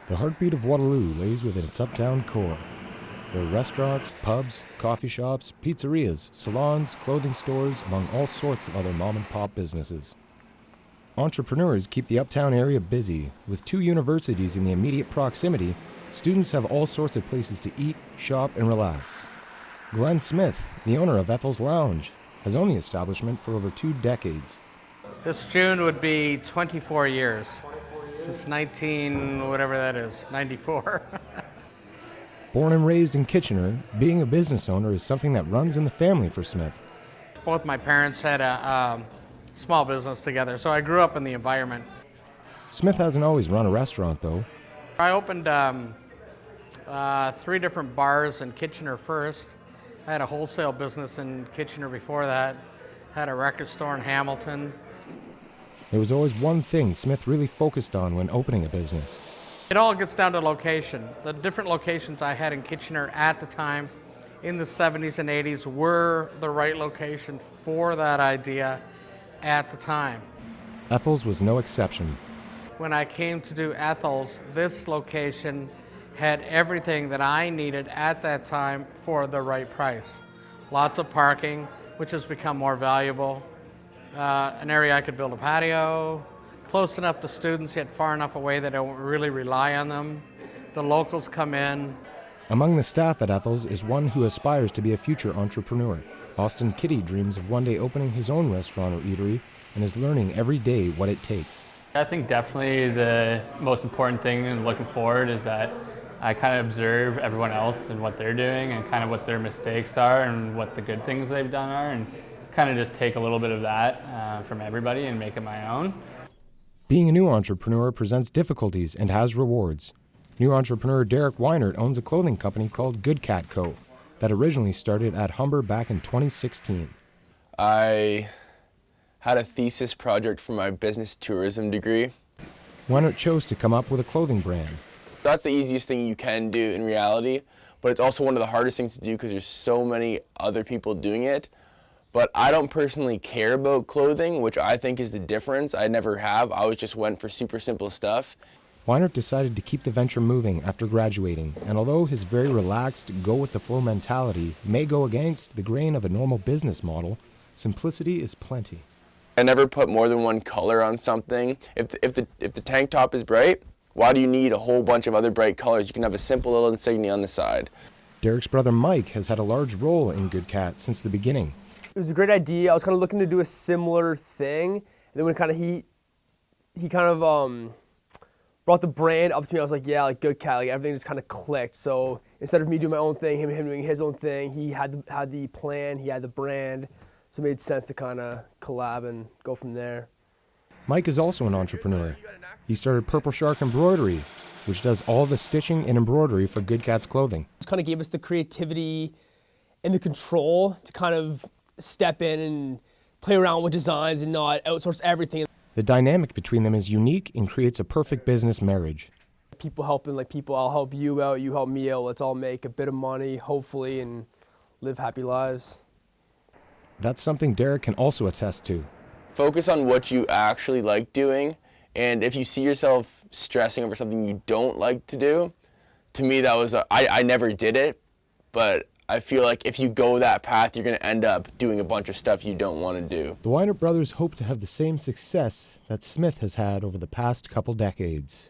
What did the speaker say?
The heartbeat of Waterloo lays within its uptown core. There are restaurants, pubs, coffee shops, pizzerias, salons, clothing stores, among all sorts of other mom-and-pop businesses. Entrepreneurs keep the uptown area busy. With 2 universities in the immediate proximity, students have all sorts of places to eat, shop, and relax. Glenn Smith, the owner of Ethel's Lounge, has owned the establishment for over 2 decades. This June would be 24 years, since 94. Born and raised in Kitchener, being a business owner is something that runs in the family for Smith. Both my parents had a small business together, so I grew up in the environment. Smith hasn't always run a restaurant, though. I opened 3 different bars in Kitchener first. I had a wholesale business in Kitchener before that. Had a record store in Hamilton. There was always one thing Smith really focused on when opening a business. It all gets down to location. The different locations I had in Kitchener at the time in the 70s and 80s were the right location for that idea at the time. Ethel's was no exception. When I came to do Ethel's, this location had everything that I needed at that time for the right price. Lots of parking, which has become more valuable. An area I could build a patio, close enough to students yet far enough away that I don't really rely on them. The locals come in. Among the staff at Ethel's is one who aspires to be a future entrepreneur. Austin Kitty dreams of one day opening his own restaurant or eatery and is learning every day what it takes. I think definitely the most important thing in looking forward is that I kind of observe everyone else and what they're doing and kind of what their mistakes are and what the good things they've done are, and kind of just take a little bit of that from everybody and make it my own. Being a new entrepreneur presents difficulties and has rewards. New entrepreneur Derek Weinert owns a clothing company called Good Cat Co. that originally started at Humber back in 2016. I had a thesis project for my business tourism degree. Weinert chose to come up with a clothing brand. That's the easiest thing you can do in reality, but it's also one of the hardest things to do because there's so many other people doing it. But I don't personally care about clothing, which I think is the difference. I never have. I always just went for super simple stuff. Weinert decided to keep the venture moving after graduating, and although his very relaxed, go-with-the-flow mentality may go against the grain of a normal business model, simplicity is plenty. I never put more than one color on something. If the tank top is bright, why do you need a whole bunch of other bright colors? You can have a simple little insignia on the side. Derek's brother Mike has had a large role in Good Cat since the beginning. It was a great idea. I was kind of looking to do a similar thing, and then when he brought the brand up to me, I was like, yeah, like Good Cat, like everything just kind of clicked. So instead of me doing my own thing, him doing his own thing, he had the plan, he had the brand, so it made sense to kind of collab and go from there. Mike is also an entrepreneur. He started Purple Shark Embroidery, which does all the stitching and embroidery for Good Cat's clothing. It kind of gave us the creativity and the control to kind of step in and play around with designs and not outsource everything. The dynamic between them is unique and creates a perfect business marriage. People helping, like people, I'll help you out, you help me out, let's all make a bit of money, hopefully, and live happy lives. That's something Derek can also attest to. Focus on what you actually like doing, and if you see yourself stressing over something you don't like to do, to me that was, I never did it, but I feel like if you go that path, you're going to end up doing a bunch of stuff you don't want to do. The Weinert brothers hope to have the same success that Smith has had over the past couple decades.